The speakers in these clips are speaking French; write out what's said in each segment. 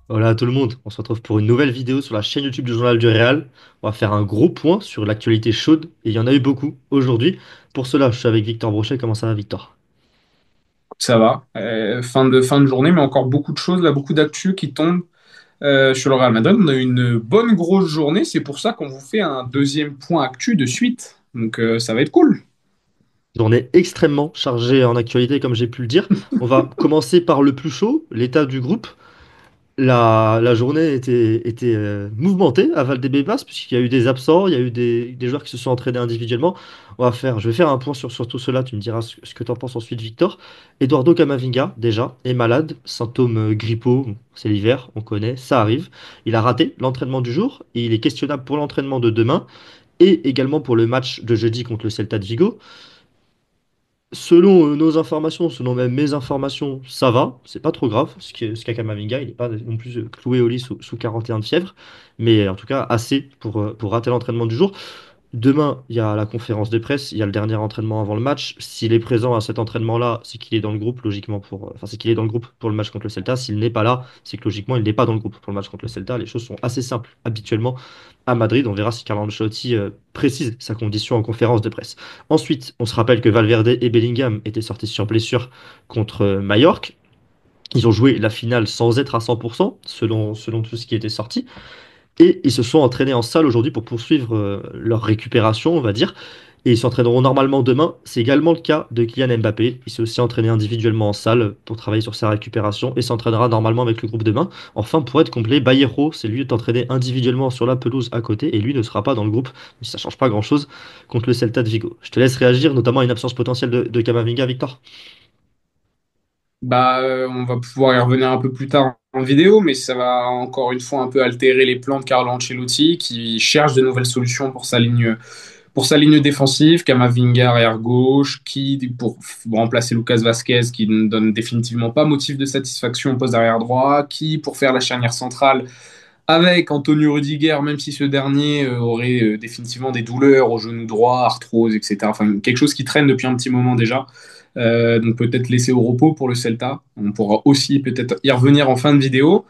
Voilà à tout le monde, on se retrouve pour une nouvelle vidéo sur la chaîne YouTube du Journal du Réal. On va faire un gros point sur l'actualité chaude, et il y en a eu beaucoup aujourd'hui. Pour cela, je suis avec Victor Brochet. Comment ça va, Victor? Ça va. Fin de journée, mais encore beaucoup de choses, là, beaucoup d'actu qui tombent sur le Real Madrid. On a eu une bonne grosse journée. C'est pour ça qu'on vous fait un deuxième point actu de suite. Donc ça va être cool. Journée extrêmement chargée en actualité, comme j'ai pu le dire. On va commencer par le plus chaud, l'état du groupe. La journée était mouvementée à Valdebebas, puisqu'il y a eu des absents, il y a eu des joueurs qui se sont entraînés individuellement. Je vais faire un point sur tout cela, tu me diras ce que tu en penses ensuite, Victor. Eduardo Camavinga, déjà, est malade, symptômes grippaux, bon, c'est l'hiver, on connaît, ça arrive. Il a raté l'entraînement du jour, et il est questionnable pour l'entraînement de demain, et également pour le match de jeudi contre le Celta de Vigo. Selon nos informations, selon même mes informations, ça va, c'est pas trop grave. Ce qu'a Kamavinga, il n'est pas non plus cloué au lit sous 41 de fièvre, mais en tout cas assez pour rater l'entraînement du jour. Demain, il y a la conférence de presse, il y a le dernier entraînement avant le match. S'il est présent à cet entraînement-là, c'est qu'il est dans le groupe, logiquement, enfin, c'est qu'il est dans le groupe pour le match contre le Celta. S'il n'est pas là, c'est que logiquement, il n'est pas dans le groupe pour le match contre le Celta. Les choses sont assez simples habituellement à Madrid. On verra si Carlo Ancelotti précise sa condition en conférence de presse. Ensuite, on se rappelle que Valverde et Bellingham étaient sortis sur blessure contre Mallorca. Ils ont joué la finale sans être à 100%, selon tout ce qui était sorti. Et ils se sont entraînés en salle aujourd'hui pour poursuivre leur récupération, on va dire. Et ils s'entraîneront normalement demain. C'est également le cas de Kylian Mbappé. Il s'est aussi entraîné individuellement en salle pour travailler sur sa récupération et s'entraînera normalement avec le groupe demain. Enfin, pour être complet, Bayeiro, c'est lui qui est entraîné individuellement sur la pelouse à côté et lui ne sera pas dans le groupe. Mais ça change pas grand-chose contre le Celta de Vigo. Je te laisse réagir, notamment à une absence potentielle de Camavinga, Victor. On va pouvoir y revenir un peu plus tard en vidéo, mais ça va encore une fois un peu altérer les plans de Carlo Ancelotti qui cherche de nouvelles solutions pour sa ligne défensive. Camavinga arrière gauche, qui pour remplacer Lucas Vasquez qui ne donne définitivement pas motif de satisfaction au poste d'arrière droit, qui pour faire la charnière centrale avec Antonio Rudiger, même si ce dernier aurait définitivement des douleurs au genou droit, arthrose, etc. Enfin, quelque chose qui traîne depuis un petit moment déjà. Donc peut-être laisser au repos pour le Celta. On pourra aussi peut-être y revenir en fin de vidéo.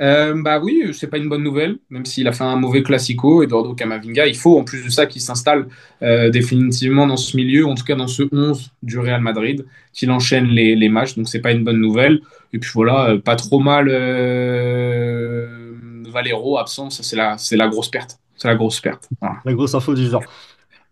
Bah oui, c'est pas une bonne nouvelle, même s'il a fait un mauvais classico, Eduardo Camavinga. Il faut en plus de ça qu'il s'installe définitivement dans ce milieu, en tout cas dans ce 11 du Real Madrid, qu'il enchaîne les matchs, donc c'est pas une bonne nouvelle. Et puis voilà, pas trop mal. Valero absent, ça c'est la grosse perte. C'est la grosse perte. Voilà. La grosse info du genre.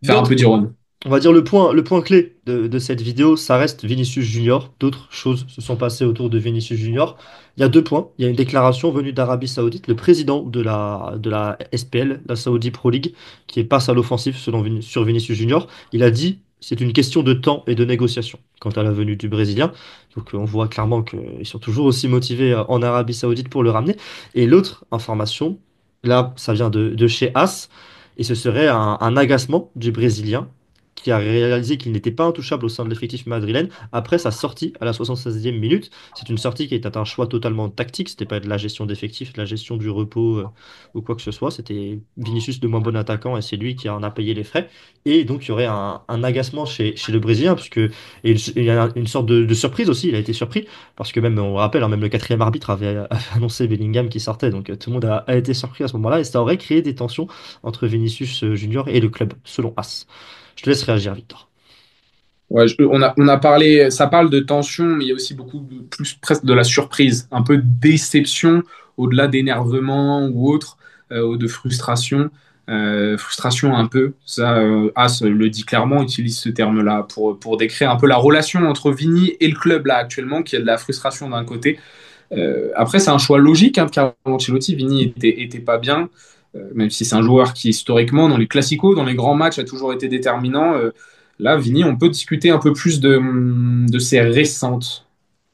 Faire un peu D'autres d'ironie. On va dire le point clé de cette vidéo, ça reste Vinicius Junior. D'autres choses se sont passées autour de Vinicius Junior. Il y a deux points. Il y a une déclaration venue d'Arabie Saoudite, le président de la SPL, la Saudi Pro League, qui passe à l'offensive sur Vinicius Junior. Il a dit c'est une question de temps et de négociation quant à la venue du Brésilien. Donc on voit clairement qu'ils sont toujours aussi motivés en Arabie Saoudite pour le ramener. Et l'autre information, là, ça vient de chez AS, et ce serait un agacement du Brésilien qui a réalisé qu'il n'était pas intouchable au sein de l'effectif madrilène après sa sortie à la 76e minute. C'est une sortie qui était un choix totalement tactique, c'était pas de la gestion d'effectifs, de la gestion du repos ou quoi que ce soit. C'était Vinicius de moins bon attaquant et c'est lui qui en a payé les frais. Et donc il y aurait un agacement chez le Brésilien, il y a une sorte de surprise aussi, il a été surpris, parce que même, on le rappelle, hein, même le quatrième arbitre avait annoncé Bellingham qui sortait, donc tout le monde a été surpris à ce moment-là, et ça aurait créé des tensions entre Vinicius Junior et le club, selon AS. Je te laisse réagir, Victor. Ouais, on a parlé, ça parle de tension, mais il y a aussi plus presque de la surprise, un peu de déception au-delà d'énervement ou autre, ou de frustration. Frustration un peu, ça, As le dit clairement, utilise ce terme-là pour décrire un peu la relation entre Vini et le club là actuellement, qui a de la frustration d'un côté. Après, c'est un choix logique hein, de Carlo Ancelotti. Vini était pas bien, même si c'est un joueur qui historiquement dans les classicos, dans les grands matchs, a toujours été déterminant. Là, Vini, on peut discuter un peu plus de ses récentes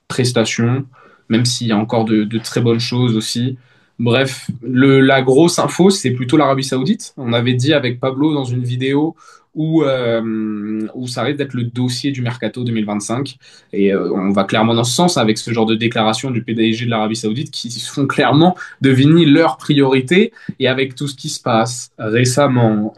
prestations, même s'il y a encore de très bonnes choses aussi. Bref, la grosse info, c'est plutôt l'Arabie Saoudite. On avait dit avec Pablo dans une vidéo où ça risque d'être le dossier du Mercato 2025. Et on va clairement dans ce sens avec ce genre de déclaration du PDG de l'Arabie Saoudite qui font clairement de Vini leur priorité. Et avec tout ce qui se passe récemment,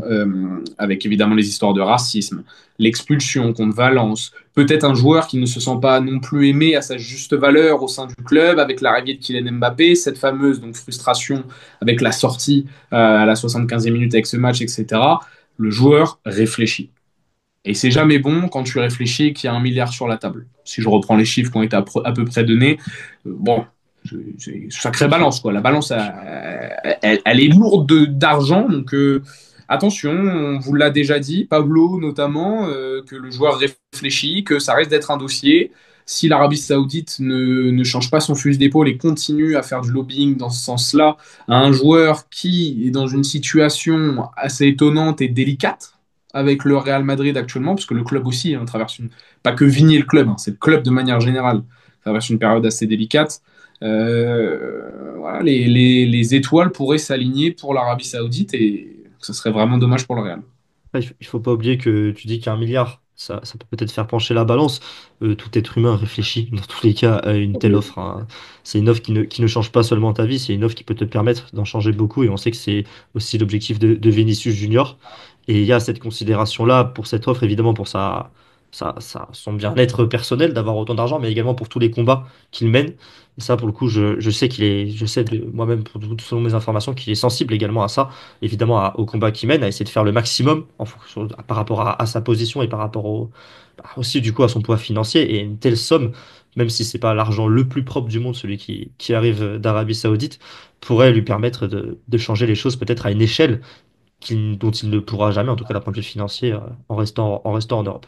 avec évidemment les histoires de racisme, l'expulsion contre Valence, peut-être un joueur qui ne se sent pas non plus aimé à sa juste valeur au sein du club, avec l'arrivée de Kylian Mbappé, cette fameuse donc, frustration avec la sortie à la 75e minute avec ce match, etc. Le joueur réfléchit. Et c'est jamais bon quand tu réfléchis qu'il y a 1 milliard sur la table. Si je reprends les chiffres qui ont été à peu près donnés, bon, c'est une sacrée balance, quoi. La balance, elle est lourde d'argent, donc attention, on vous l'a déjà dit, Pablo notamment, que le joueur réfléchit, que ça risque d'être un dossier. Si l'Arabie Saoudite ne change pas son fusil d'épaule et continue à faire du lobbying dans ce sens-là, à un joueur qui est dans une situation assez étonnante et délicate avec le Real Madrid actuellement, parce que le club aussi traverse une... Pas que Vigny le club, c'est le club de manière générale, traverse une période assez délicate. Voilà, les étoiles pourraient s'aligner pour l'Arabie Saoudite et ce serait vraiment dommage pour le Real. Il faut pas oublier que tu dis qu'il y a 1 milliard, ça peut peut-être faire pencher la balance. Tout être humain réfléchit dans tous les cas à une telle offre, hein. C'est une offre qui ne change pas seulement ta vie, c'est une offre qui peut te permettre d'en changer beaucoup. Et on sait que c'est aussi l'objectif de Vinicius Junior. Et il y a cette considération-là pour cette offre, évidemment pour son bien-être personnel d'avoir autant d'argent, mais également pour tous les combats qu'il mène. Et ça, pour le coup, je sais je sais de moi-même, selon mes informations, qu'il est sensible également à ça, évidemment au combat qu'il mène, à essayer de faire le maximum en fonction, par rapport à sa position et par rapport aussi du coup à son poids financier. Et une telle somme, même si c'est pas l'argent le plus propre du monde, celui qui arrive d'Arabie Saoudite, pourrait lui permettre de changer les choses peut-être à une échelle dont il ne pourra jamais, en tout cas d'un point de vue financier, en restant en Europe.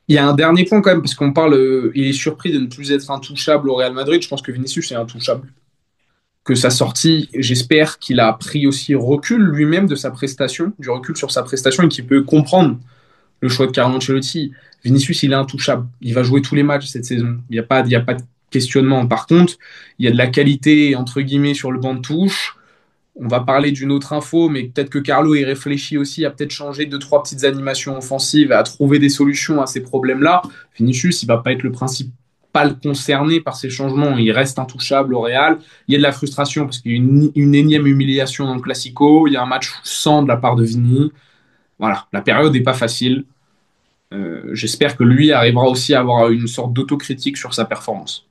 Il y a un dernier point quand même, parce qu'on parle, il est surpris de ne plus être intouchable au Real Madrid. Je pense que Vinicius est intouchable. Que sa sortie, j'espère qu'il a pris aussi recul lui-même de sa prestation, du recul sur sa prestation et qu'il peut comprendre le choix de Carlo Ancelotti. Vinicius, il est intouchable. Il va jouer tous les matchs cette saison. Il y a pas de questionnement. Par contre, il y a de la qualité, entre guillemets, sur le banc de touche. On va parler d'une autre info, mais peut-être que Carlo y réfléchit aussi à peut-être changer deux, trois petites animations offensives, à trouver des solutions à ces problèmes-là. Vinicius, il va pas être le principal concerné par ces changements. Il reste intouchable au Real. Il y a de la frustration parce qu'il y a une énième humiliation dans le Classico. Il y a un match sans de la part de Vini. Voilà, la période n'est pas facile. J'espère que lui arrivera aussi à avoir une sorte d'autocritique sur sa performance.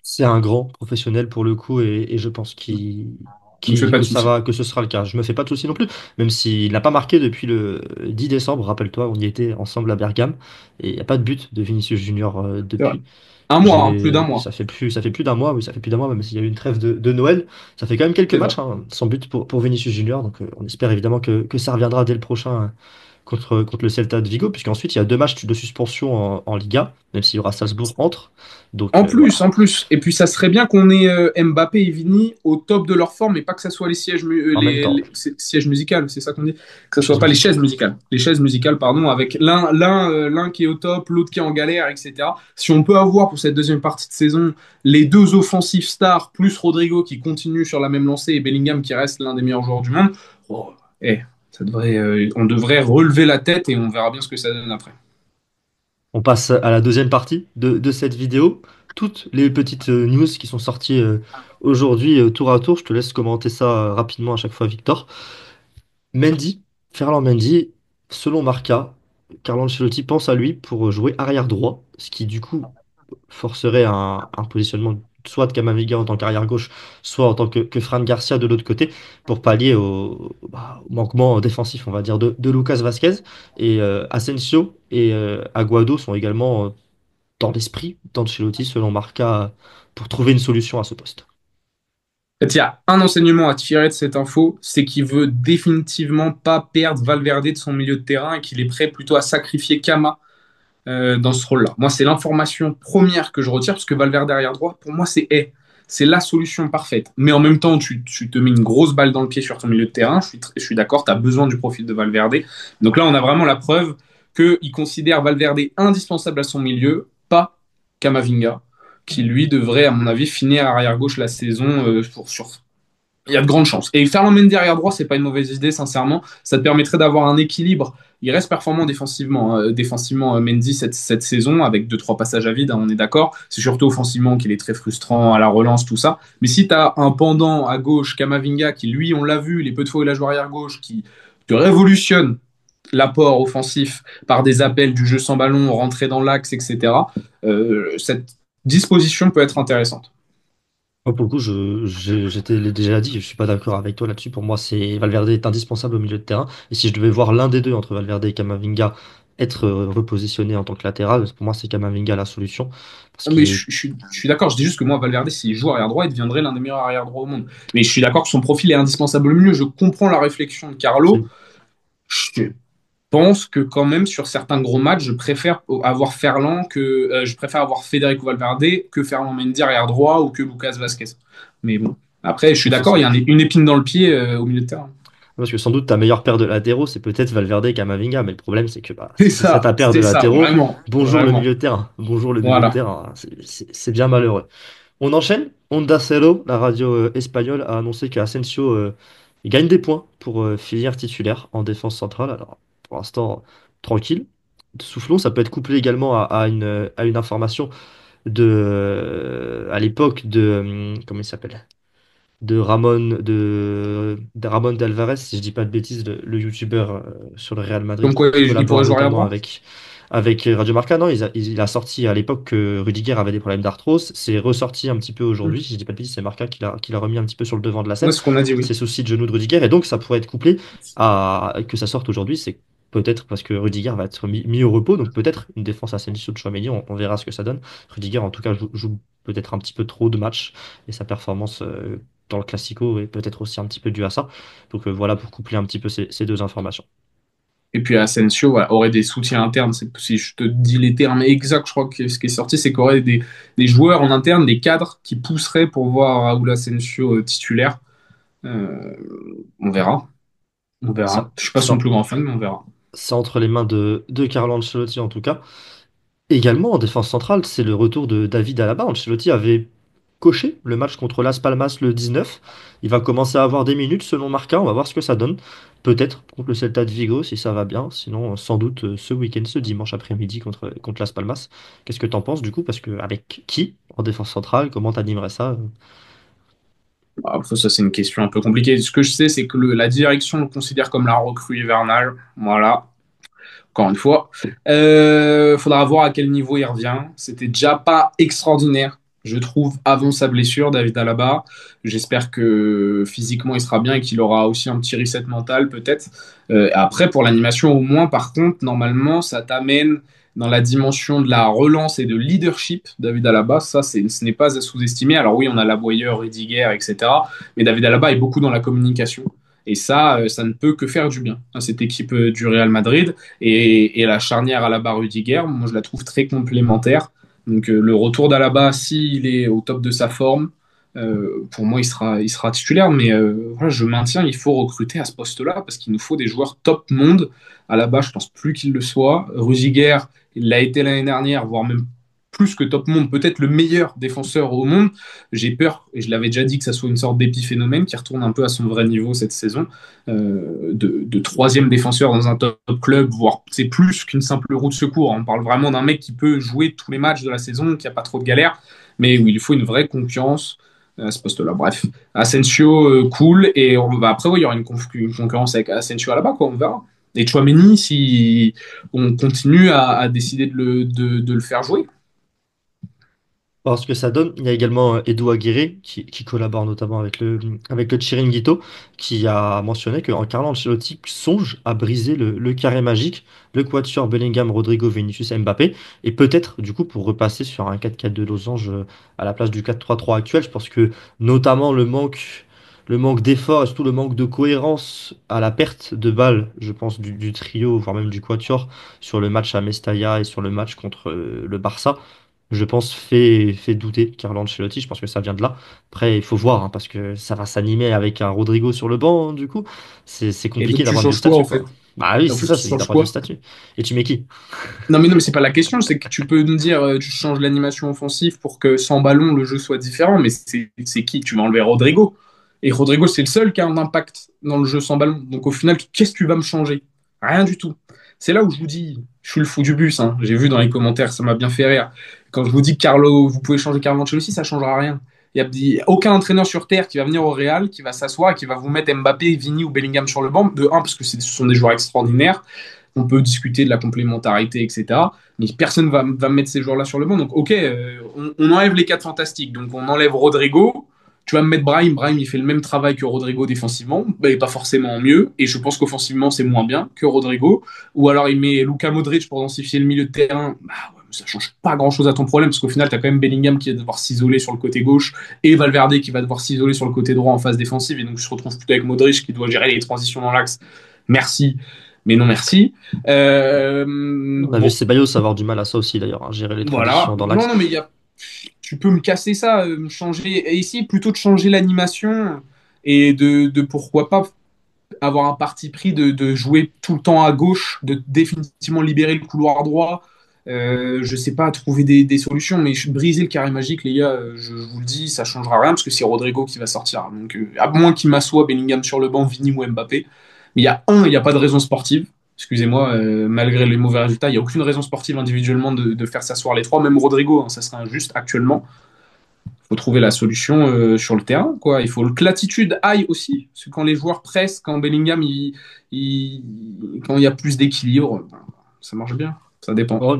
C'est un grand professionnel pour le coup et je pense Ne me fais pas que de ça soucis. va, que ce sera le cas. Je me fais pas de soucis non plus, même s'il n'a pas marqué depuis le 10 décembre. Rappelle-toi, on y était ensemble à Bergame et il n'y a pas de but de Vinicius Junior C'est vrai. depuis. Un mois, hein, plus d'un mois. Ça fait plus d'un mois, oui, ça fait plus d'un mois, même s'il y a eu une trêve de Noël. Ça fait quand même quelques C'est vrai. matchs, hein, sans but pour Vinicius Junior. Donc on espère évidemment que ça reviendra dès le prochain contre le Celta de Vigo, puisqu'ensuite il y a 2 matchs de suspension en Liga, même s'il y aura Salzbourg entre. Donc En plus, voilà, en plus. Et puis, ça serait bien qu'on ait Mbappé et Vini au top de leur forme et pas que ça soit les sièges, en même temps. les sièges musicales, c'est ça qu'on dit? Que ça Chaise soit pas les musicale. chaises musicales. Les chaises musicales, pardon, avec l'un qui est au top, l'autre qui est en galère, etc. Si on peut avoir pour cette deuxième partie de saison les deux offensifs stars, plus Rodrigo qui continue sur la même lancée et Bellingham qui reste l'un des meilleurs joueurs du monde, oh, eh, on devrait relever la tête et on verra bien ce que ça donne après. On passe à la deuxième partie de cette vidéo. Toutes les petites news qui sont sorties aujourd'hui tour à tour, je te laisse commenter ça rapidement à chaque fois, Victor. Mendy, Ferland Mendy, selon Marca, Carlo Ancelotti pense à lui pour jouer arrière droit, ce qui du coup forcerait un positionnement soit de Camavinga en tant qu'arrière gauche, soit en tant que Fran Garcia de l'autre côté, pour pallier au manquement défensif, on va dire, de Lucas Vasquez. Et Asensio et Aguado sont également dans l'esprit d'Ancelotti, selon Marca, pour trouver une solution à ce poste. En fait, il y a un enseignement à tirer de cette info, c'est qu'il veut définitivement pas perdre Valverde de son milieu de terrain et qu'il est prêt plutôt à sacrifier Kama dans ce rôle-là. Moi, c'est l'information première que je retire parce que Valverde arrière droit, pour moi, c'est la solution parfaite. Mais en même temps, tu te mets une grosse balle dans le pied sur ton milieu de terrain. Je suis d'accord, tu as besoin du profil de Valverde. Donc là, on a vraiment la preuve qu'il considère Valverde indispensable à son milieu, pas Kamavinga, qui lui devrait, à mon avis, finir arrière gauche la saison il y a de grandes chances. Et Ferland Mendy arrière droit, c'est pas une mauvaise idée, sincèrement. Ça te permettrait d'avoir un équilibre. Il reste performant défensivement, défensivement Mendy cette saison, avec deux trois passages à vide, hein, on est d'accord. C'est surtout offensivement qu'il est très frustrant à la relance, tout ça. Mais si tu as un pendant à gauche, Kamavinga, qui lui, on l'a vu, les peu de fois où il a joué arrière gauche, qui te révolutionne l'apport offensif par des appels du jeu sans ballon, rentrer dans l'axe, etc., cette disposition peut être intéressante. Moi, pour le coup, j'étais déjà dit, je suis pas d'accord avec toi là-dessus. Pour moi, Valverde est indispensable au milieu de terrain. Et si je devais voir l'un des deux entre Valverde et Camavinga être repositionné en tant que latéral, pour moi, c'est Camavinga la solution. Parce Mais qu'il est, je suis d'accord, je dis juste que moi, Valverde, s'il joue arrière droit, il deviendrait l'un des meilleurs arrière droits au monde. Mais je suis d'accord que son profil est indispensable au milieu. Je comprends la réflexion de Carlo. c'est- Je pense que quand même, sur certains gros matchs, je préfère avoir Ferland je préfère avoir Federico Valverde que Ferland Mendy arrière droit ou que Lucas Vasquez. Mais bon, après, je suis c'est d'accord, ça. il y a une épine dans le pied au milieu de terrain. Parce que sans doute ta meilleure paire de latéraux, c'est peut-être Valverde et Camavinga. Mais le problème, c'est que bah, si c'est ça ta paire de C'est ça, latéraux, vraiment, bonjour le vraiment. milieu de terrain. Bonjour le milieu de Voilà. terrain. C'est bien malheureux. On enchaîne. Onda Cero, la radio espagnole, a annoncé que Asensio gagne des points pour finir titulaire en défense centrale. Alors, pour l'instant, tranquille. Soufflons, ça peut être couplé également à une information à l'époque comment il s'appelle? De Ramon de Alvarez, si je dis pas de bêtises, le youtubeur sur le Real Comme Madrid, quoi, qui il collabore pourrait jouer arrière notamment droit. avec Radio Marca. Non, il a sorti à l'époque que Rudiger avait des problèmes d'arthrose. C'est ressorti un petit peu aujourd'hui, si je dis pas de bêtises, c'est Marca qui l'a remis un petit peu sur le devant de la C'est scène, ce qu'on a dit, oui. ces soucis de genou de Rudiger. Et donc, ça pourrait être couplé à que ça sorte aujourd'hui. C'est peut-être parce que Rudiger va être mis au repos, donc peut-être une défense à Senso de Tchouaméni, on verra ce que ça donne. Rudiger, en tout cas, joue peut-être un petit peu trop de matchs et sa performance dans le Classico est peut-être aussi un petit peu dû à ça. Donc voilà pour coupler un petit peu ces deux informations. Et puis Asensio voilà, aurait des soutiens internes. Si je te dis les termes exacts, je crois que ce qui est sorti, c'est qu'il y aurait des joueurs en interne, des cadres qui pousseraient pour voir Raúl Asensio titulaire. Euh, on verra. On verra. Ça, Je suis pas son ça, plus grand fan, mais on verra. c'est entre les mains de Carlo Ancelotti en tout cas. Également en défense centrale, c'est le retour de David Alaba. Ancelotti avait coché le match contre Las Palmas le 19. Il va commencer à avoir des minutes selon Marca. On va voir ce que ça donne. Peut-être contre le Celta de Vigo si ça va bien. Sinon, sans doute ce week-end, ce dimanche après-midi contre Las Palmas. Qu'est-ce que t'en penses du coup? Parce que avec qui en défense centrale? Comment t'animerais ça? Après, ça, c'est une question un peu compliquée. Ce que je sais, c'est que la direction le considère comme la recrue hivernale. Voilà. Encore une fois. Faudra voir à quel niveau il revient. C'était déjà pas extraordinaire, je trouve, avant sa blessure, David Alaba. J'espère que physiquement il sera bien et qu'il aura aussi un petit reset mental, peut-être. Après, pour l'animation, au moins, par contre, normalement, ça t'amène dans la dimension de la relance et de leadership, David Alaba. Ça, ce n'est pas à sous-estimer. Alors oui, on a la Boyer, Rudiger, etc. Mais David Alaba est beaucoup dans la communication. Et ça ne peut que faire du bien à cette équipe du Real Madrid. Et la charnière Alaba Rudiger, moi je la trouve très complémentaire. Donc le retour d'Alaba, s'il est au top de sa forme, pour moi il sera titulaire. Mais voilà, je maintiens, il faut recruter à ce poste-là parce qu'il nous faut des joueurs top monde. Alaba, je pense plus qu'il le soit. Rudiger, il l'a été l'année dernière, voire même plus que top monde, peut-être le meilleur défenseur au monde. J'ai peur, et je l'avais déjà dit, que ça soit une sorte d'épiphénomène qui retourne un peu à son vrai niveau cette saison, de troisième défenseur dans un top club, voire c'est plus qu'une simple roue de secours. On parle vraiment d'un mec qui peut jouer tous les matchs de la saison, qui a pas trop de galères, mais où il faut une vraie confiance à ce poste-là. Bref, Asensio, cool, et après, ouais, il y aura une concurrence avec Asensio là-bas, quoi, on verra. Et Chouameni, si on continue à décider de le faire jouer. Alors, ce que ça donne, il y a également Edu Aguirre qui collabore notamment avec le Chiringuito qui a mentionné qu'en Carlo Ancelotti songe à briser le carré magique, le quatuor Bellingham, Rodrigo, Vinicius, Mbappé et peut-être du coup pour repasser sur un 4-4 de losange à la place du 4-3-3 actuel. Je pense que notamment le manque d'effort et surtout le manque de cohérence à la perte de balles, je pense, du trio, voire même du quatuor sur le match à Mestalla et sur le match contre le Barça je pense, fait douter Carlo Ancelotti. Je pense que ça vient de là. Après, il faut voir, hein, parce que ça va s'animer avec un Rodrigo sur le banc, du coup. C'est Et donc compliqué tu d'avoir du changes quoi statut, en quoi. fait? Bah oui, Et en c'est fait, ça, tu c'est changes d'avoir du quoi? statut. Et tu mets qui? Non, mais c'est pas la question. C'est que tu peux me dire, tu changes l'animation offensive pour que sans ballon, le jeu soit différent. Mais c'est qui? Tu vas enlever Rodrigo. Et Rodrigo, c'est le seul qui a un impact dans le jeu sans ballon. Donc au final, qu'est-ce que tu vas me changer? Rien du tout. C'est là où je vous dis, je suis le fou du bus, hein. J'ai vu dans les commentaires, ça m'a bien fait rire. Quand je vous dis que Carlo, vous pouvez changer Carlo Ancelotti, ça changera rien. Il y a aucun entraîneur sur Terre qui va venir au Real, qui va s'asseoir et qui va vous mettre Mbappé, Vini ou Bellingham sur le banc. De un, parce que ce sont des joueurs extraordinaires. On peut discuter de la complémentarité, etc. Mais personne va mettre ces joueurs-là sur le banc. Donc, ok, on enlève les quatre fantastiques. Donc, on enlève Rodrigo. Tu vas me mettre Brahim. Brahim, il fait le même travail que Rodrigo défensivement, mais pas forcément mieux. Et je pense qu'offensivement, c'est moins bien que Rodrigo. Ou alors, il met Luka Modric pour densifier le milieu de terrain. Bah, ouais, ça change pas grand-chose à ton problème, parce qu'au final, tu as quand même Bellingham qui va devoir s'isoler sur le côté gauche et Valverde qui va devoir s'isoler sur le côté droit en phase défensive. Et donc, je se retrouve plutôt avec Modric qui doit gérer les transitions dans l'axe. Merci, mais non merci. On a vu Bon, Ceballos avoir du mal à ça aussi d'ailleurs, hein, gérer les voilà. transitions dans Non, l'axe. non, mais tu peux me casser ça, me changer, et essayer plutôt de changer l'animation et de pourquoi pas avoir un parti pris de jouer tout le temps à gauche, de définitivement libérer le couloir droit. Je sais pas, trouver des solutions, mais briser le carré magique, les gars, je vous le dis, ça changera rien parce que c'est Rodrigo qui va sortir. Donc, à moins qu'il m'assoie Bellingham sur le banc, Vini ou Mbappé. Mais il n'y a pas de raison sportive. Excusez-moi, malgré les mauvais résultats, il n'y a aucune raison sportive individuellement de faire s'asseoir les trois, même Rodrigo, hein, ça serait injuste actuellement. Il faut trouver la solution sur le terrain, quoi. Il faut que l'attitude aille aussi. Parce que quand les joueurs pressent, quand Bellingham, quand il y a plus d'équilibre, ben, ça marche bien. Ça dépend. Oh,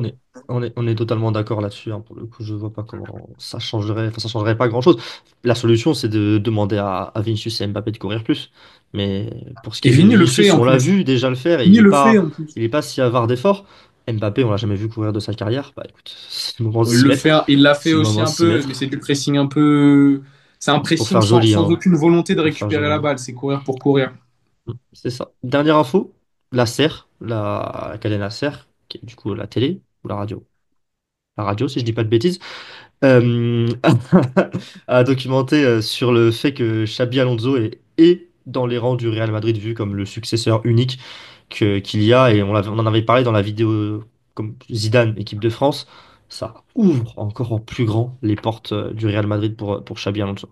on est totalement d'accord là-dessus, hein. Pour le coup, je vois pas comment ça changerait. Enfin, ça changerait pas grand-chose. La solution, c'est de demander à Vinicius et Mbappé de courir plus. Mais pour ce qui Et est de Vini le fait Vinicius, en on l'a plus. vu déjà le faire et Vini le fait en plus. il est pas si avare d'efforts. Mbappé, on l'a jamais vu courir de sa carrière. Bah écoute, c'est le moment de Il s'y le mettre. fait, il l'a fait C'est le aussi moment de un s'y peu, mais mettre c'est du pressing un peu. C'est un pour pressing faire joli, sans hein. aucune volonté de Pour faire récupérer joli. la balle. C'est courir pour courir. C'est ça. Dernière info, la SER, la cadena SER, qui est du coup la télé ou la radio. La radio, si je dis pas de bêtises. euh, a documenté sur le fait que Xabi Alonso est dans les rangs du Real Madrid vu comme le successeur unique qu'il y a et on en avait parlé dans la vidéo comme Zidane, équipe de France. Ça ouvre encore en plus grand les portes du Real Madrid pour Xabi Alonso.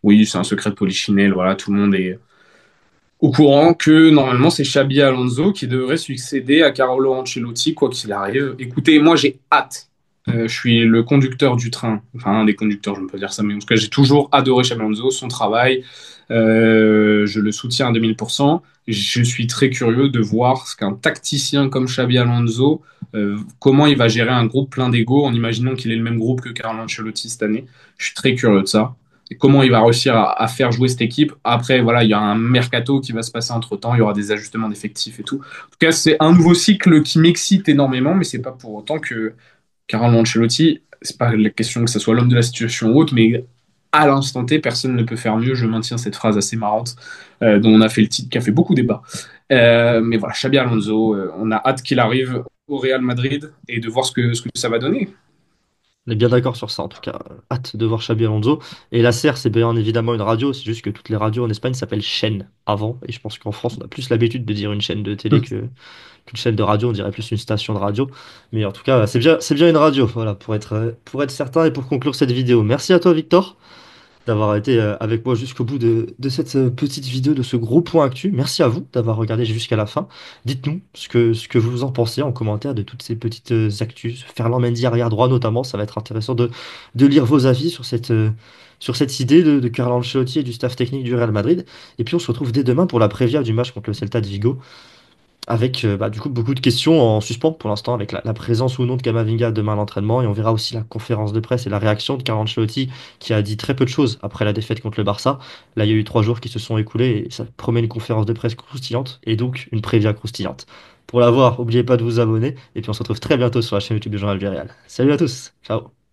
Oui, c'est un secret de polichinelle. Voilà, tout le monde est au courant que normalement c'est Xabi Alonso qui devrait succéder à Carlo Ancelotti quoi qu'il arrive. Écoutez, moi j'ai hâte. Je suis le conducteur du train, enfin un des conducteurs, je ne peux pas dire ça, mais en tout cas j'ai toujours adoré Xabi Alonso, son travail. Je le soutiens à 2000%. Je suis très curieux de voir ce qu'un tacticien comme Xabi Alonso, comment il va gérer un groupe plein d'ego en imaginant qu'il ait le même groupe que Carlo Ancelotti cette année. Je suis très curieux de ça et comment il va réussir à faire jouer cette équipe. Après, voilà, il y a un mercato qui va se passer entre-temps, il y aura des ajustements d'effectifs et tout. En tout cas, c'est un nouveau cycle qui m'excite énormément, mais c'est pas pour autant que Carlo Ancelotti, c'est pas la question que ce soit l'homme de la situation ou autre, mais à l'instant T, personne ne peut faire mieux. Je maintiens cette phrase assez marrante dont on a fait le titre, qui a fait beaucoup débat. Mais voilà, Xabi Alonso, on a hâte qu'il arrive au Real Madrid et de voir ce que ça va donner. On est bien d'accord sur ça, en tout cas. Hâte de voir Xabi Alonso. Et la SER, c'est bien évidemment une radio. C'est juste que toutes les radios en Espagne s'appellent chaîne avant. Et je pense qu'en France, on a plus l'habitude de dire une chaîne de télé qu'une chaîne de radio. On dirait plus une station de radio. Mais en tout cas, c'est bien une radio. Voilà, pour être certain et pour conclure cette vidéo. Merci à toi, Victor, d'avoir été avec moi jusqu'au bout de cette petite vidéo, de ce gros point actu. Merci à vous d'avoir regardé jusqu'à la fin. Dites-nous ce que vous en pensez en commentaire de toutes ces petites actus. Ferland Mendy arrière droit notamment, ça va être intéressant de lire vos avis sur cette idée de Carlo Ancelotti et du staff technique du Real Madrid. Et puis on se retrouve dès demain pour la prévia du match contre le Celta de Vigo avec bah, du coup beaucoup de questions en suspens pour l'instant, avec la présence ou non de Camavinga demain à l'entraînement, et on verra aussi la conférence de presse et la réaction de Carlo Ancelotti qui a dit très peu de choses après la défaite contre le Barça. Là, il y a eu 3 jours qui se sont écoulés et ça promet une conférence de presse croustillante et donc une prévia croustillante. Pour la voir, n'oubliez pas de vous abonner et puis on se retrouve très bientôt sur la chaîne YouTube du Journal du Real. Salut à tous, ciao.